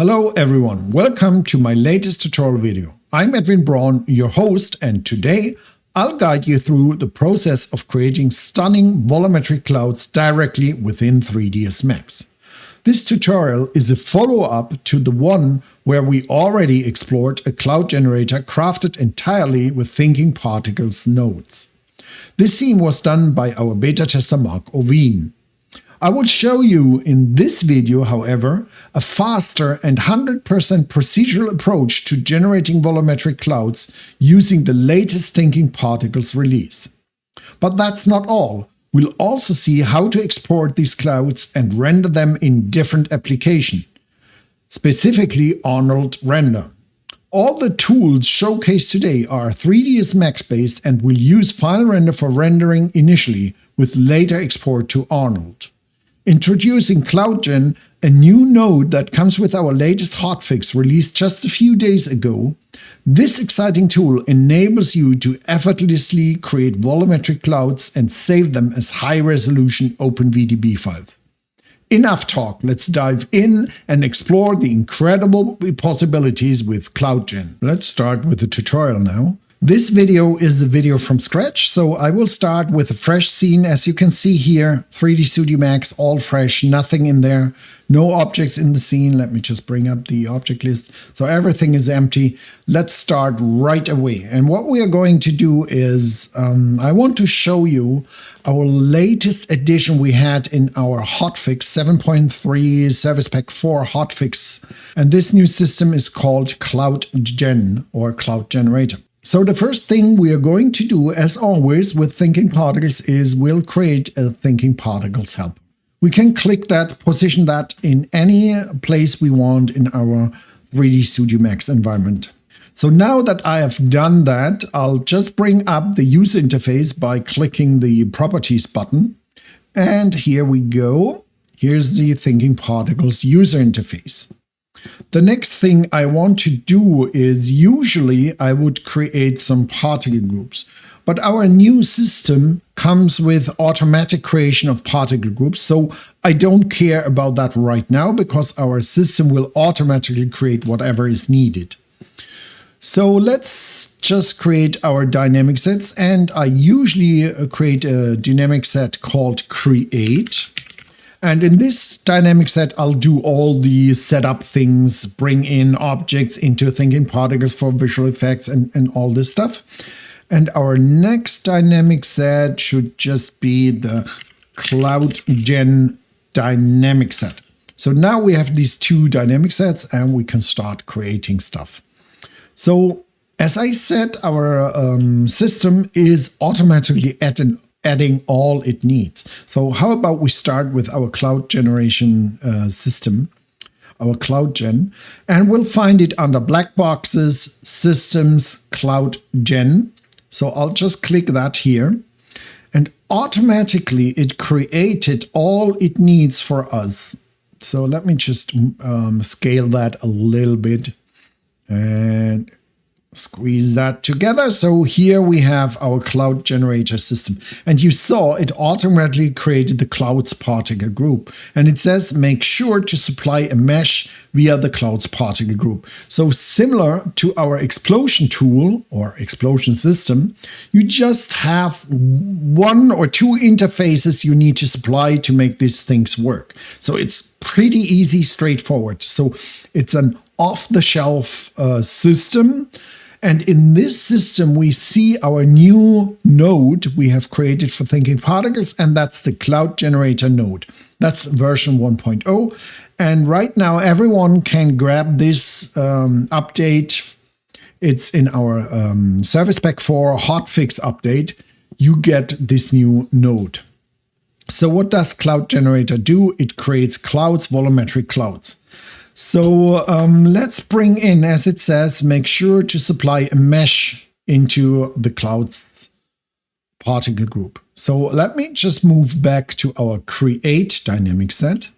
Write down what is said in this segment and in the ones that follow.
Hello everyone, welcome to my latest tutorial video. I'm Edwin Braun, your host, and today I'll guide you through the process of creating stunning volumetric clouds directly within 3ds Max. This tutorial is a follow-up to the one where we already explored a cloud generator crafted entirely with thinkingParticles nodes. This scene was done by our beta tester Mark Oveen. I will show you in this video, however, a faster and 100% procedural approach to generating volumetric clouds using the latest thinkingParticles release. But that's not all. We'll also see how to export these clouds and render them in different applications, specifically Arnold render. All the tools showcased today are 3ds Max based and will use finalRender for rendering initially, with later export to Arnold. Introducing CloudGen, a new node that comes with our latest hotfix released just a few days ago. This exciting tool enables you to effortlessly create volumetric clouds and save them as high-resolution OpenVDB files. Enough talk, let's dive in and explore the incredible possibilities with CloudGen. Let's start with the tutorial now. This video is a video from scratch, so I will start with a fresh scene. As you can see here, 3D Studio Max, all fresh, nothing in there, no objects in the scene. Let me just bring up the object list. So everything is empty. Let's start right away. And what we are going to do is, I want to show you our latest addition we had in our hotfix 7.3 Service Pack 4 hotfix. And this new system is called CloudGen or Cloud Generator. So the first thing we are going to do, as always with thinkingParticles, is we'll create a thinkingParticles helper. We can click that, position that in any place we want in our 3D Studio Max environment. So now that I have done that, I'll just bring up the user interface by clicking the Properties button. And here we go. Here's the thinkingParticles user interface. The next thing I want to do is, usually I would create some particle groups, but our new system comes with automatic creation of particle groups, so I don't care about that right now because our system will automatically create whatever is needed. So let's just create our dynamic sets, and I usually create a dynamic set called Create. And in this dynamic set, I'll do all the setup things, bring in objects into thinkingParticles for visual effects and all this stuff. And our next dynamic set should just be the CloudGen dynamic set. So now we have these two dynamic sets and we can start creating stuff. So as I said, our system is automatically adding all it needs. So how about we start with our cloud generation system, our CloudGen, and we'll find it under Black Boxes, Systems, CloudGen. So I'll just click that here, and automatically it created all it needs for us. So let me just scale that a little bit and squeeze that together. So here we have our cloud generator system, and you saw it automatically created the clouds particle group, and it says make sure to supply a mesh via the clouds particle group. So similar to our explosion tool or explosion system, you just have one or two interfaces you need to supply to make these things work. So it's pretty easy, straightforward. So it's an off-the-shelf system. And in this system, we see our new node we have created for thinkingParticles, and that's the Cloud Generator node. That's version 1.0. And right now, everyone can grab this update. It's in our Service Pack 4 hotfix update. You get this new node. So what does Cloud Generator do? It creates clouds, volumetric clouds. So let's bring in, as it says, make sure to supply a mesh into the clouds particle group. So let me just move back to our Create dynamic set,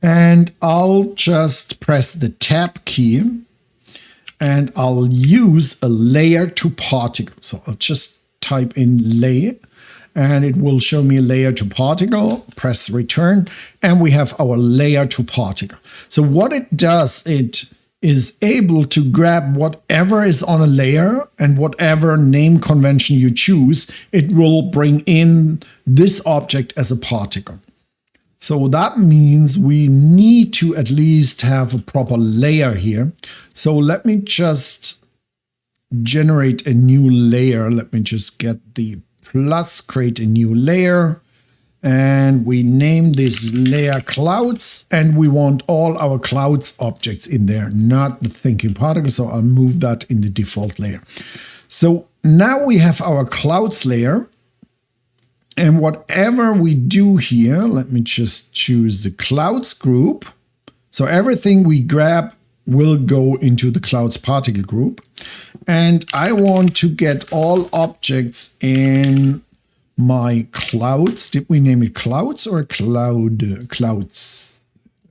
and I'll just press the Tab key, and I'll use a layer to particle. So I'll just type in layer, and it will show me layer to particle. Press return, and we have our layer to particle. So what it does, it is able to grab whatever is on a layer and whatever name convention you choose, it will bring in this object as a particle. So that means we need to at least have a proper layer here. So let me just generate a new layer. Let me just get the plus, create a new layer. And we name this layer clouds, and we want all our clouds objects in there, not the thinking particle. So I'll move that in the default layer. So now we have our clouds layer. And whatever we do here, let me just choose the clouds group. So everything we grab will go into the clouds particle group. And I want to get all objects in my clouds. Did we name it clouds or clouds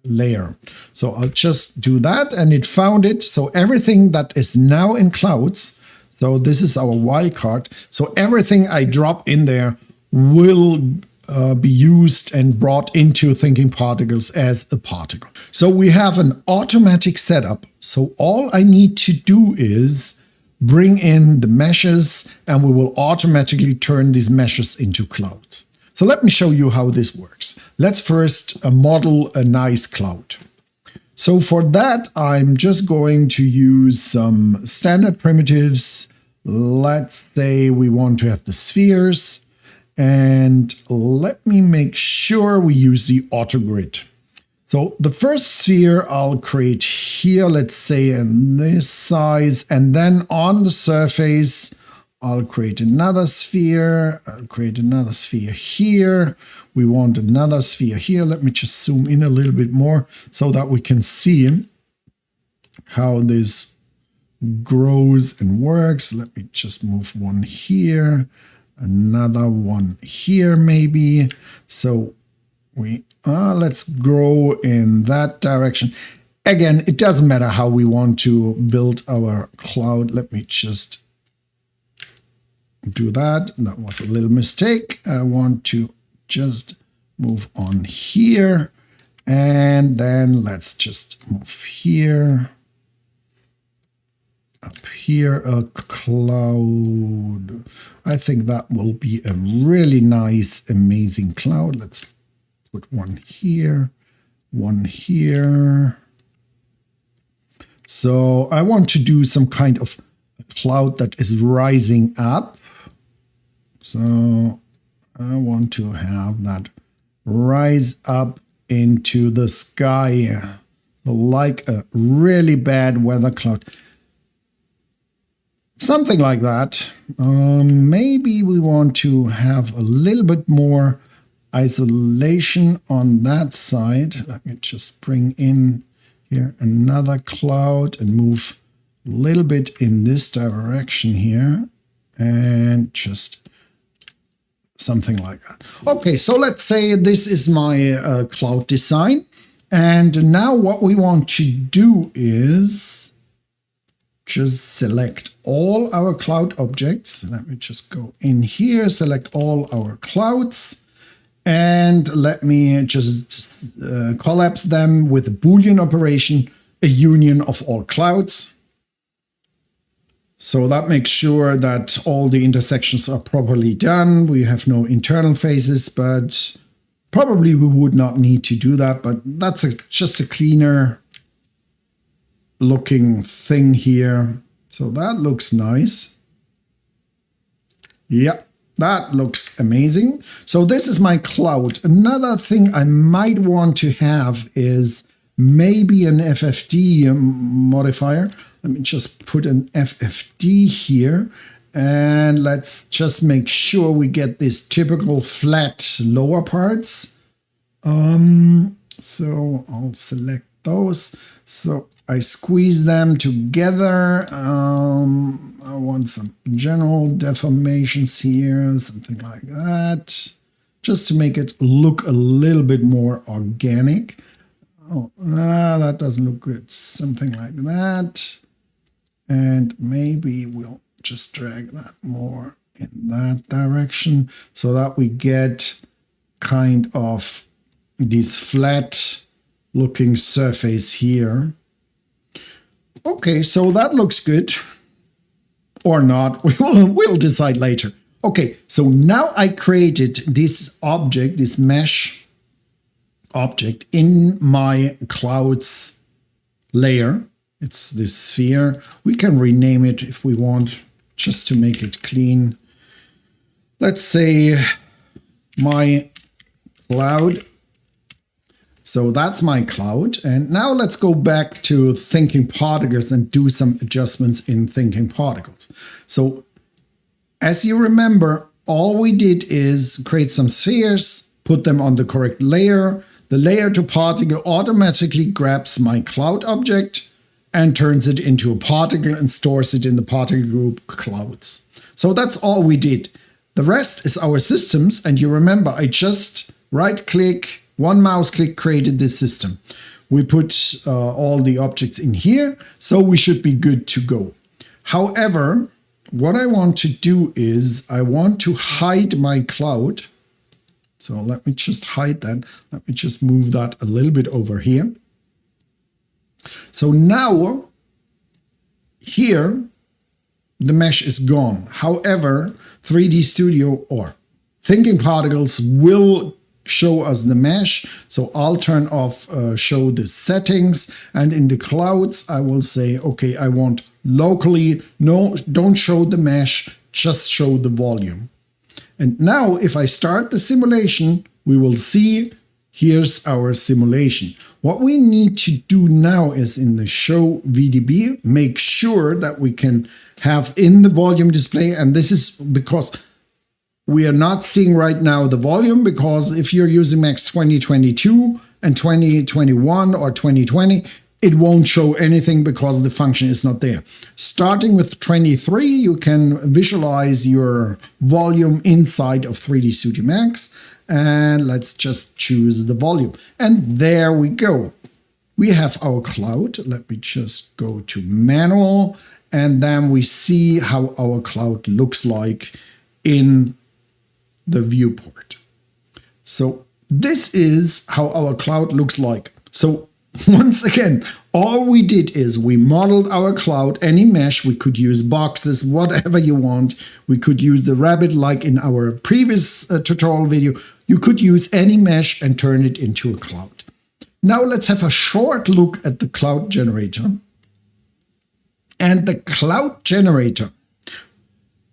layer? So I'll just do that, and it found it. So everything that is now in clouds, so this is our wildcard. So everything I drop in there will be used and brought into thinking particles as a particle. So we have an automatic setup. So all I need to do is bring in the meshes, and we will automatically turn these meshes into clouds. So let me show you how this works. Let's first model a nice cloud. So for that, I'm just going to use some standard primitives. Let's say we want to have the spheres, and let me make sure we use the autogrid. So the first sphere I'll create here, let's say in this size, and then on the surface, I'll create another sphere. I'll create another sphere here. We want another sphere here. Let me just zoom in a little bit more so that we can see how this grows and works. Let me just move one here, another one here maybe. So let's grow in that direction. Again, it doesn't matter how we want to build our cloud. Let me just do that. That was a little mistake. I want to just move on here. And then let's just move here. Up here, a cloud. I think that will be a really nice, amazing cloud. Let's put one here, one here. So I want to do some kind of cloud that is rising up. So I want to have that rise up into the sky, like a really bad weather cloud. Something like that. Maybe we want to have a little bit more isolation on that side. Let me just bring in here another cloud and move a little bit in this direction here, and just something like that. Okay, so let's say this is my cloud design. And now what we want to do is just select all our cloud objects. Let me just go in here, select all our clouds. And let me just collapse them with a Boolean operation, a union of all clouds. So that makes sure that all the intersections are properly done. We have no internal faces, but probably we would not need to do that. But that's just a cleaner looking thing here. So that looks nice. Yeah. That looks amazing. So this is my cloud. Another thing I might want to have is maybe an FFD modifier. Let me just put an FFD here, and let's just make sure we get these typical flat lower parts. So I'll select those. So I squeeze them together. I want some general deformations here, something like that, just to make it look a little bit more organic. Oh, that doesn't look good. Something like that. And maybe we'll just drag that more in that direction so that we get kind of this flat looking surface here. Okay, so that looks good. Or not, we'll decide later. Okay, so now I created this object, this mesh object in my clouds layer. It's this sphere. We can rename it if we want, just to make it clean. Let's say my cloud. So that's my cloud. And now let's go back to thinkingParticles and do some adjustments in thinkingParticles. So as you remember, all we did is create some spheres, put them on the correct layer. The layer to particle automatically grabs my cloud object and turns it into a particle and stores it in the particle group clouds. So that's all we did. The rest is our systems. And you remember, I just right-click, one mouse click created this system. We put all the objects in here, so we should be good to go. However, what I want to do is I want to hide my cloud. So let me just hide that. Let me just move that a little bit over here. So now here, the mesh is gone. However, 3D Studio or thinkingParticles will show us the mesh. So I'll turn off show the settings, and in the clouds I will say, okay, I want locally, no, don't show the mesh, just show the volume. And now if I start the simulation, we will see here's our simulation. What we need to do now is in the show VDB, make sure that we can have in the volume display, and this is because we are not seeing right now the volume, because if you're using Max 2022 and 2021 or 2020, it won't show anything because the function is not there. Starting with 23, you can visualize your volume inside of 3D Studio Max. And let's just choose the volume. And there we go. We have our cloud. Let me just go to manual. And then we see how our cloud looks like in the viewport. So this is how our cloud looks like. So once again, all we did is we modeled our cloud, any mesh. We could use boxes, whatever you want. We could use the rabbit like in our previous tutorial video. You could use any mesh and turn it into a cloud. Now let's have a short look at the cloud generator. And the cloud generator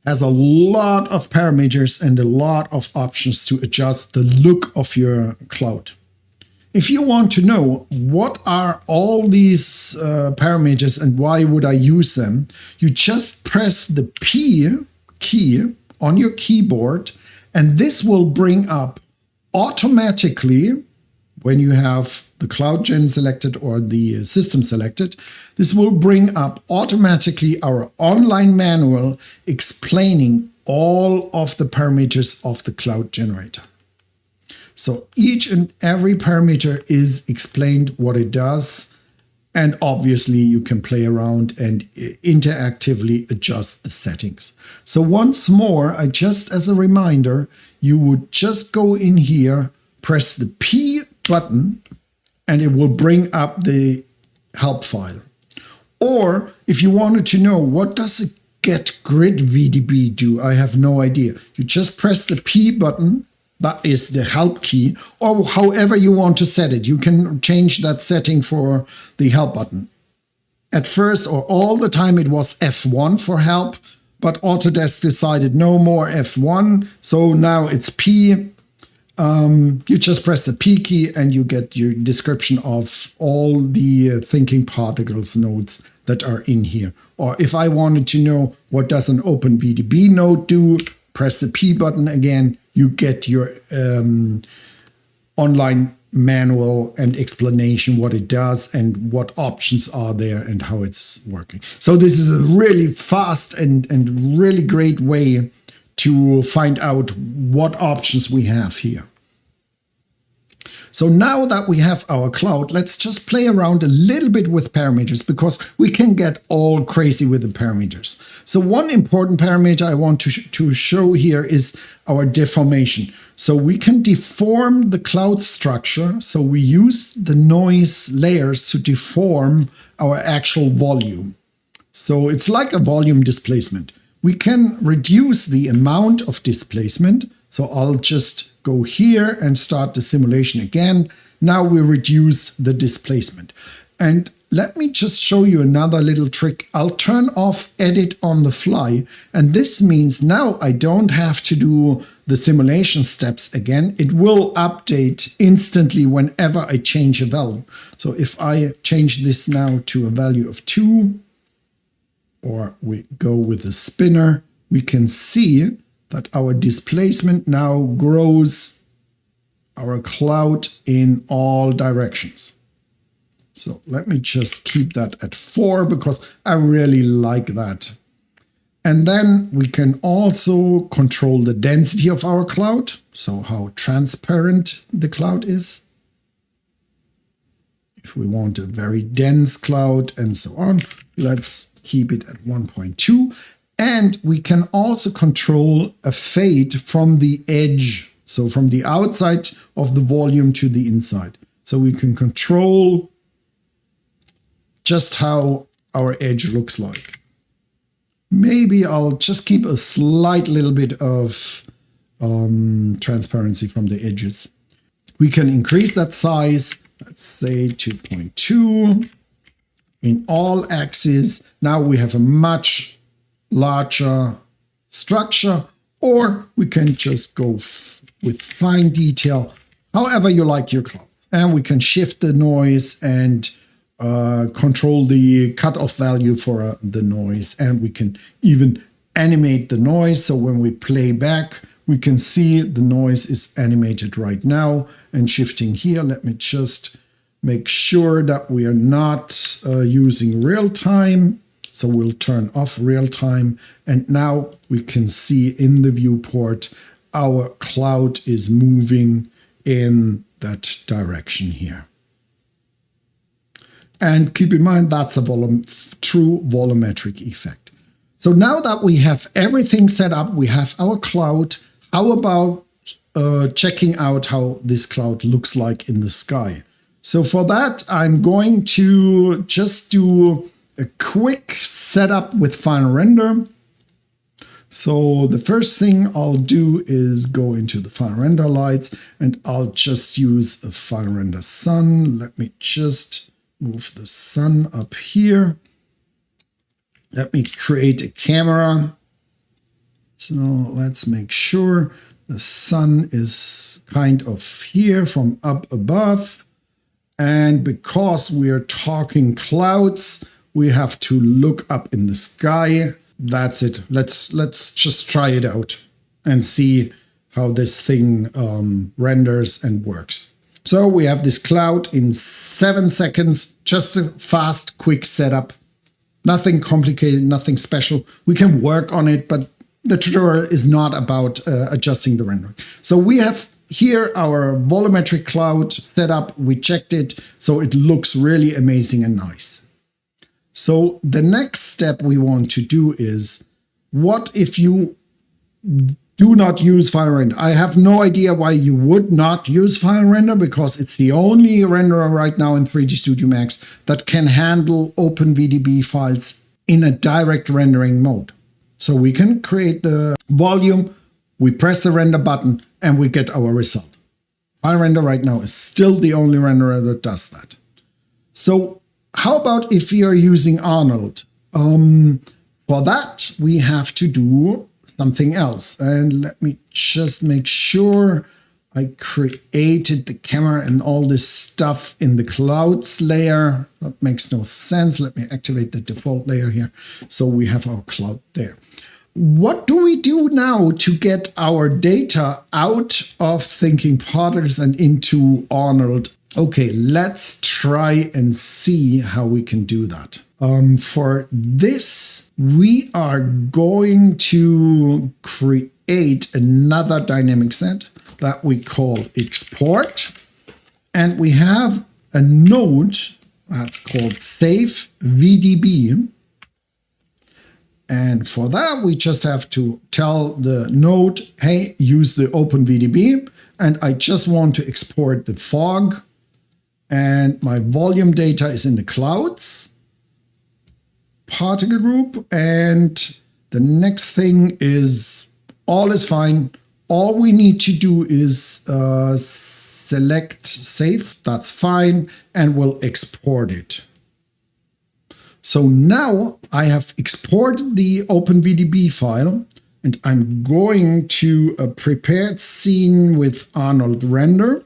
has a lot of parameters and a lot of options to adjust the look of your cloud. If you want to know what are all these parameters and why would I use them, you just press the P key on your keyboard, and this will bring up automatically, when you have the CloudGen selected or the system selected, this will bring up automatically our online manual explaining all of the parameters of the cloud generator. So each and every parameter is explained what it does, and obviously you can play around and interactively adjust the settings. So once more, just as a reminder, you would just go in here, press the P button, and it will bring up the help file. Or if you wanted to know what does a get grid VDB do, I have no idea. You just press the P button. That is the help key, or however you want to set it. You can change that setting for the help button. At first, or all the time, it was F1 for help, but Autodesk decided no more F1, so now it's P. You just press the P key and you get your description of all the thinkingParticles nodes that are in here. Or if I wanted to know what does an OpenVDB node do, press the P button again. You get your online manual and explanation what it does and what options are there and how it's working. So this is a really fast and really great way to find out what options we have here. So now that we have our cloud, let's just play around a little bit with parameters because we can get all crazy with the parameters. So one important parameter I want to show here is our deformation. So we can deform the cloud structure. So we use the noise layers to deform our actual volume. So it's like a volume displacement. We can reduce the amount of displacement. So I'll just go here and start the simulation again. Now we reduce the displacement. And let me just show you another little trick. I'll turn off edit on the fly. And this means now I don't have to do the simulation steps again. It will update instantly whenever I change a value. So if I change this now to a value of 2, or we go with a spinner, we can see that our displacement now grows our cloud in all directions. So let me just keep that at 4 because I really like that. And then we can also control the density of our cloud, so how transparent the cloud is. If we want a very dense cloud and so on, let's keep it at 1.2. And we can also control a fade from the edge, so from the outside of the volume to the inside. So we can control just how our edge looks like. Maybe I'll just keep a slight little bit of transparency from the edges. We can increase that size, let's say 2.2 in all axes. Now we have a much larger structure, or we can just go with fine detail, however you like your clouds. And we can shift the noise and control the cutoff value for the noise. And we can even animate the noise. So when we play back, we can see the noise is animated right now. And shifting here, let me just make sure that we are not using real time. So we'll turn off real time. And now we can see in the viewport, our cloud is moving in that direction here. And keep in mind, that's a true volumetric effect. So now that we have everything set up, we have our cloud. How about checking out how this cloud looks like in the sky? So for that, I'm going to just do a quick setup with finalRender. So the first thing I'll do is go into the finalRender lights, and I'll just use a finalRender sun. Let me just move the sun up here. Let me create a camera. So let's make sure the sun is kind of here from up above. And because we are talking clouds, we have to look up in the sky. That's it. Let's just try it out and see how this thing renders and works. So we have this cloud in 7 seconds, just a fast, quick setup. Nothing complicated, nothing special. We can work on it, but the tutorial is not about adjusting the rendering. So we have here our volumetric cloud setup. We checked it, so it looks really amazing and nice. So the next step we want to do is, what if you do not use finalRender? I have no idea why you would not use finalRender, because it's the only renderer right now in 3D Studio Max that can handle OpenVDB files in a direct rendering mode. So we can create the volume, we press the render button, and we get our result. finalRender right now is still the only renderer that does that. So how about if we are using Arnold? For that, we have to do something else. And let me just make sure I created the camera and all this stuff in the clouds layer. That makes no sense. Let me activate the default layer here. So we have our cloud there. What do we do now to get our data out of thinkingParticles and into Arnold? Okay, let's try and see how we can do that. For this, we are going to create another dynamic set that we call export. And we have a node that's called Save VDB. And for that, we just have to tell the node, hey, use the OpenVDB. And I just want to export the fog. And my volume data is in the clouds particle group. And the next thing is all is fine. All we need to do is select save. That's fine. And we'll export it. So now I have exported the OpenVDB file, and I'm going to a prepared scene with Arnold render.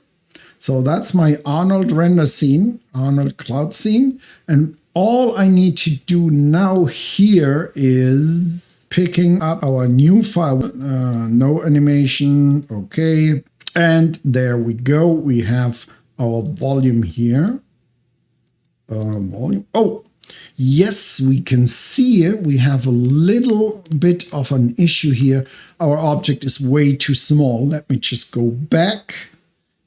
So that's my Arnold render scene, Arnold cloud scene. And all I need to do now here is picking up our new file, no animation, okay. And there we go. We have our volume here. Volume. Oh, yes, we can see it. We have a little bit of an issue here. Our object is way too small. Let me just go back.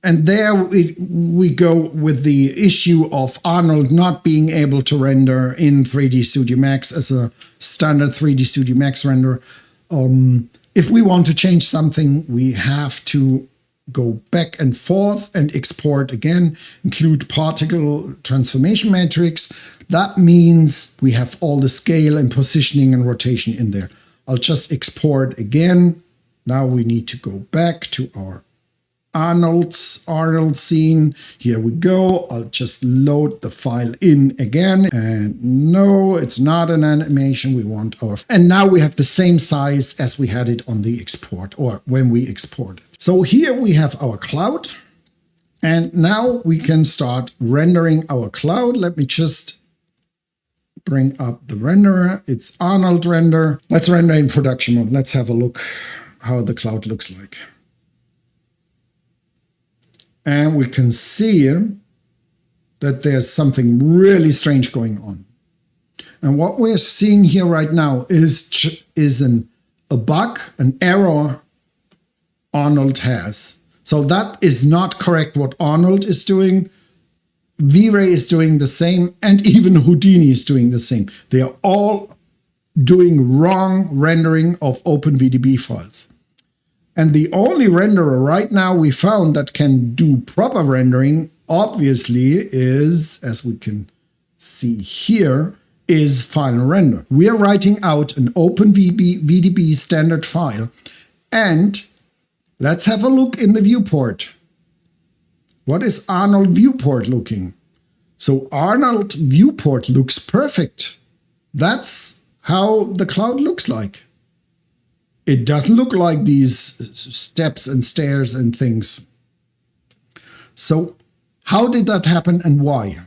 And there we go with the issue of Arnold not being able to render in 3D Studio Max as a standard 3D Studio Max render. If we want to change something, we have to go back and forth and export again, include particle transformation matrix. That means we have all the scale and positioning and rotation in there. I'll just export again. Now we need to go back to our Arnold scene. Here we go. I'll just load the file in again. And no, it's not an animation. We want our... And now we have the same size as we had it on the export or when we exported. So here we have our cloud. And now we can start rendering our cloud. Let me just bring up the renderer. It's Arnold render. Let's render in production mode. Let's have a look how the cloud looks like. And we can see that there's something really strange going on. And what we're seeing here right now is a bug, an error Arnold has. So that is not correct what Arnold is doing. VRAY is doing the same, and even Houdini is doing the same. They are all doing wrong rendering of OpenVDB files. And the only renderer right now we found that can do proper rendering, obviously, is, as we can see here, is finalRender. We are writing out an OpenVDB standard file. And let's have a look in the viewport. What is Arnold viewport looking? So Arnold viewport looks perfect. That's how the cloud looks like. It doesn't look like these steps and stairs and things. So how did that happen and why?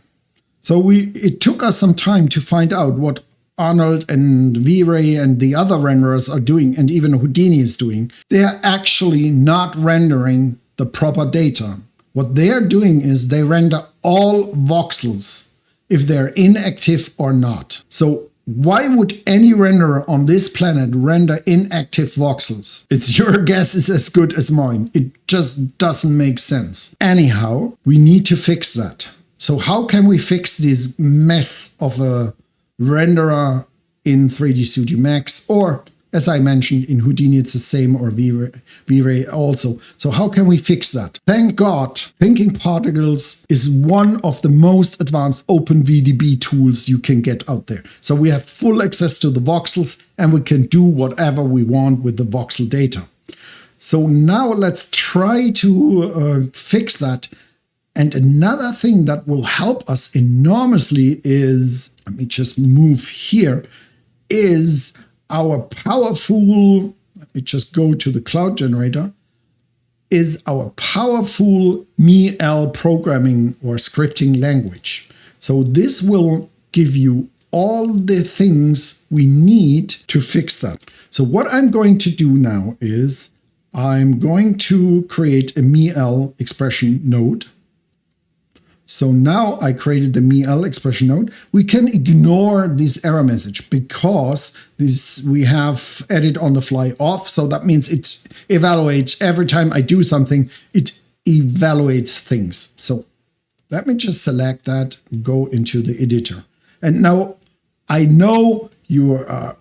So it took us some time to find out what Arnold and VRAY and the other renderers are doing, and even Houdini is doing. They are actually not rendering the proper data. What they are doing is they render all voxels, if they're inactive or not. So why would any renderer on this planet render inactive voxels? It's your guess is as good as mine. It just doesn't make sense. Anyhow, we need to fix that. So how can we fix this mess of a renderer in 3D Studio Max? Or, as I mentioned, in Houdini it's the same, or VRAY also. So how can we fix that? Thank God, thinkingParticles is one of the most advanced OpenVDB tools you can get out there. So we have full access to the voxels, and we can do whatever we want with the voxel data. So now let's try to fix that. And another thing that will help us enormously is, let me just move here, is our powerful, let me just go to the cloud generator, is our powerful MEL programming or scripting language. So this will give you all the things we need to fix that. So what I'm going to do now is I'm going to create a MEL expression node. So now I created the MEL expression node. We can ignore this error message because we have edit on the fly off. So that means it evaluates every time I do something, it evaluates things. So Let me just select that, go into the editor. And now I know you are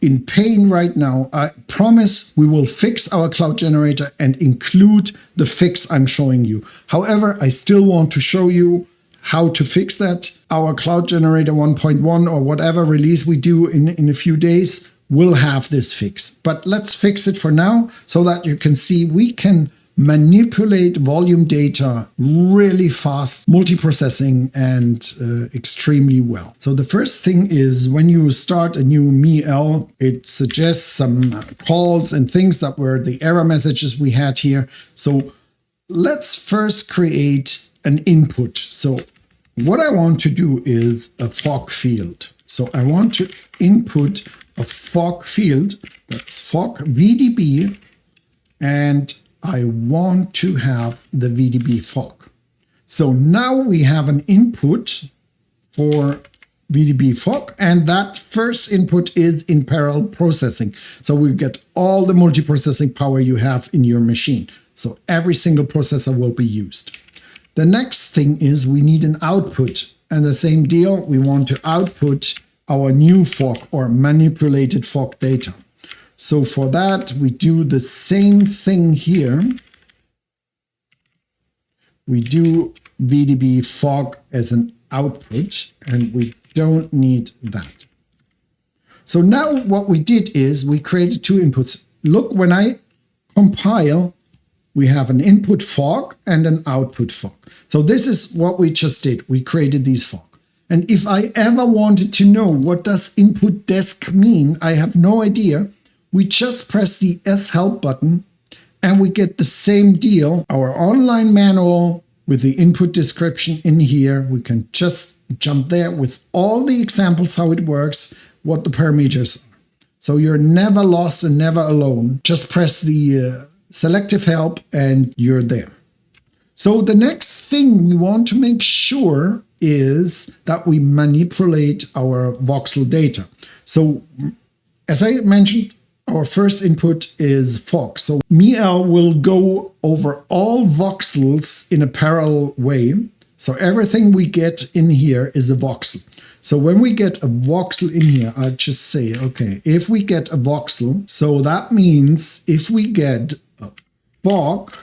in pain right now. I promise we will fix our cloud generator and include the fix I'm showing you. However, I still want to show you how to fix that. Our cloud generator 1.1 or whatever release we do in a few days will have this fix. But let's fix it for now so that you can see we can manipulate volume data really fast, multiprocessing, and extremely well. So the first thing is when you start a new MEL, it suggests some calls and things that were the error messages we had here. So let's first create an input. So what I want to do is a fog field. So I want to input a fog field, that's fog VDB, and I want to have the VDB fog. So now we have an input for VDB fog, and that first input is in parallel processing. So we get all the multiprocessing power you have in your machine. So every single processor will be used. The next thing is we need an output, and the same deal, we want to output our new fog or manipulated fog data. So for that, we do the same thing here. We do VDB fog as an output, and we don't need that. So now what we did is we created two inputs. Look, when I compile, we have an input fog and an output fog. So this is what we just did. We created these fog. And if I ever wanted to know what does input desk mean, I have no idea. We just press the S help button and we get the same deal. Our online manual with the input description in here. We can just jump there with all the examples, how it works, what the parameters are. So you're never lost and never alone. Just press the selective help and you're there. So the next thing we want to make sure is that we manipulate our voxel data. So as I mentioned, our first input is fog. So MEL will go over all voxels in a parallel way. So everything we get in here is a voxel. So when we get a voxel in here, I just say, okay, if we get a voxel, so that means if we get a fog,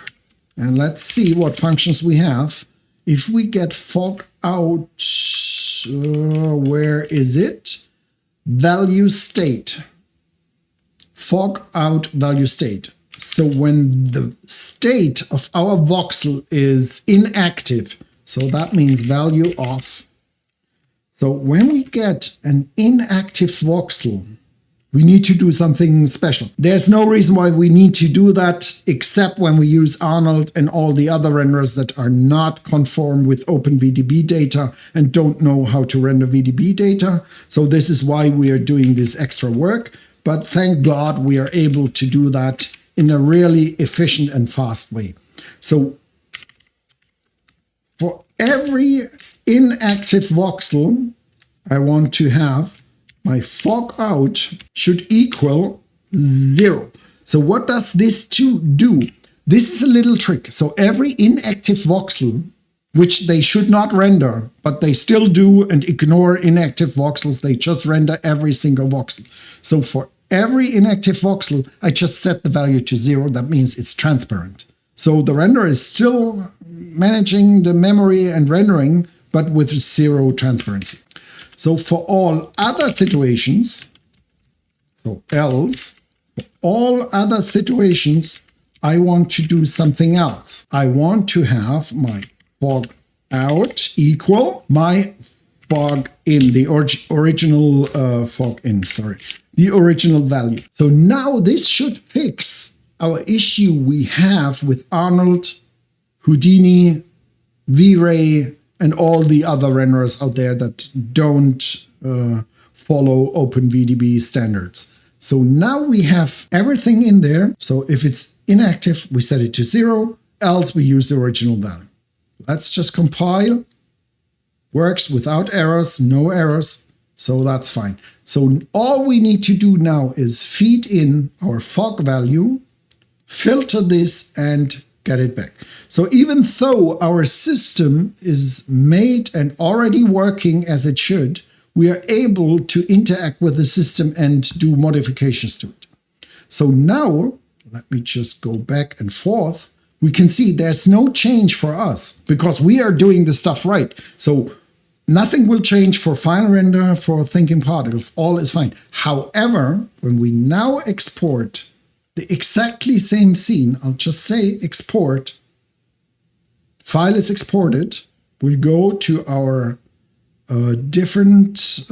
and let's see what functions we have. If we get fog out, where is it? Value state. Fog out value state. So when the state of our voxel is inactive, so that means value off. So when we get an inactive voxel, we need to do something special. There's no reason why we need to do that except when we use Arnold and all the other renderers that are not conform with OpenVDB data and don't know how to render VDB data. So this is why we are doing this extra work. But thank God we are able to do that in a really efficient and fast way. So for every inactive voxel, I want to have my fog out should equal 0. So what does this do? This is a little trick. So every inactive voxel, which they should not render, but they still do and ignore inactive voxels. They just render every single voxel. So for every inactive voxel, I just set the value to 0. That means it's transparent. So the renderer is still managing the memory and rendering, but with 0 transparency. So for all other situations, so else, for all other situations, I want to do something else. I want to have my fog out equal my fog in, the original fog in, the original value. So now this should fix our issue we have with Arnold, Houdini, VRAY, and all the other renderers out there that don't follow OpenVDB standards. So now we have everything in there. So if it's inactive, we set it to 0, else we use the original value. Let's just compile. Works without errors, no errors. So that's fine. So all we need to do now is feed in our fog value, filter this, and get it back. So even though our system is made and already working as it should, we are able to interact with the system and do modifications to it. So now, let me just go back and forth. We can see there's no change for us because we are doing the stuff right. So nothing will change for finalRender, for thinkingParticles. All is fine. However, when we now export the exactly same scene, I'll just say export, file is exported, we'll go to our different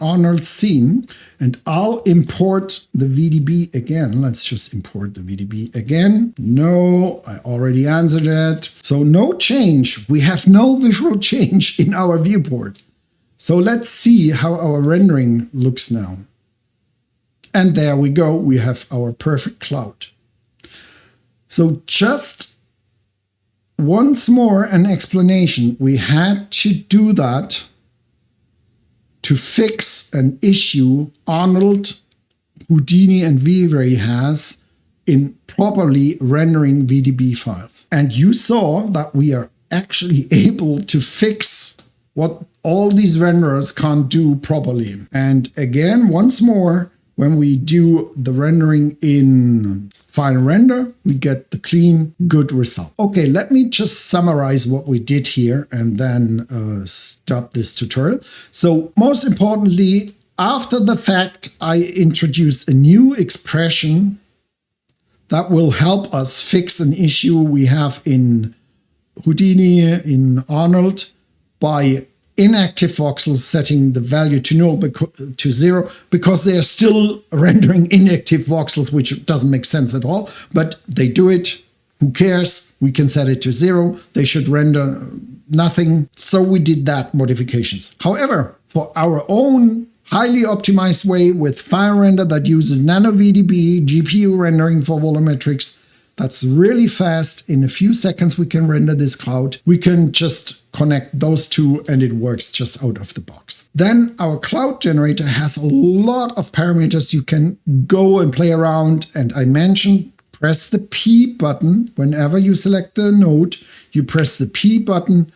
Arnold scene, and I'll import the VDB again. Let's just import the VDB again. No, I already answered that. So no change. We have no visual change in our viewport. So let's see how our rendering looks now. And there we go. We have our perfect cloud. So just once more an explanation. We had to do that to fix an issue Arnold, Houdini, and VRAY has in properly rendering VDB files. And you saw that we are actually able to fix what all these renderers can't do properly. And again, once more, when we do the rendering in finalRender, we get the clean, good result. Okay, let me just summarize what we did here and then stop this tutorial. So most importantly, after the fact, I introduced a new expression that will help us fix an issue we have in Houdini, in Arnold, by inactive voxels setting the value to 0 because they are still rendering inactive voxels, which doesn't make sense at all, but they do it. Who cares? We can set it to 0. They should render nothing. So we did that modifications. However, for our own highly optimized way with finalRender that uses nano VDB, GPU rendering for volumetrics, that's really fast. In a few seconds, we can render this cloud. We can just connect those two and it works just out of the box. Then our cloud generator has a lot of parameters you can go and play around. And I mentioned, press the P button. Whenever you select the node, you press the P button.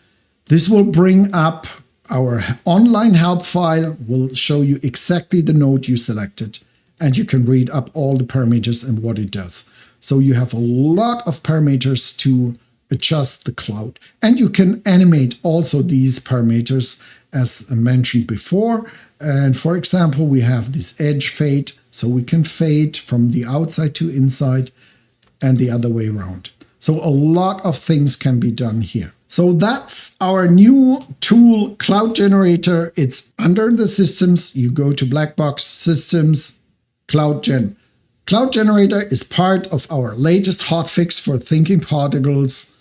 This will bring up our online help file, will show you exactly the node you selected. And you can read up all the parameters and what it does. So you have a lot of parameters to adjust the cloud. And you can animate also these parameters as I mentioned before. And for example, we have this edge fade. So we can fade from the outside to inside and the other way around. So a lot of things can be done here. So that's our new tool, Cloud Generator. It's under the systems. You go to Black Box Systems, CloudGen. Cloud Generator is part of our latest hotfix for thinkingParticles.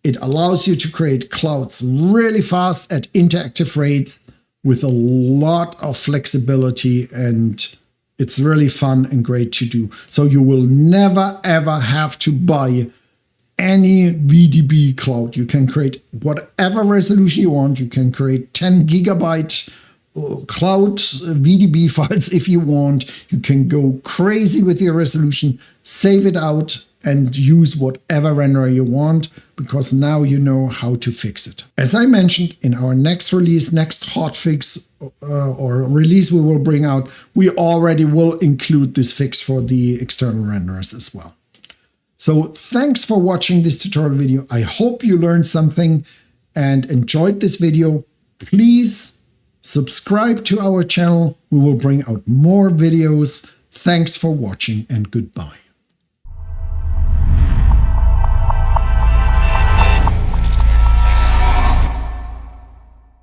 It allows you to create clouds really fast at interactive rates with a lot of flexibility, and it's really fun and great to do. So you will never ever have to buy any VDB cloud. You can create whatever resolution you want. You can create 10 gigabyte cloud VDB files if you want. You can go crazy with your resolution, save it out and use whatever renderer you want, because now you know how to fix it. As I mentioned, in our next release, next hotfix or release we will bring out, we already will include this fix for the external renderers as well. So thanks for watching this tutorial video. I hope you learned something and enjoyed this video. Please subscribe to our channel. We will bring out more videos. Thanks for watching and goodbye.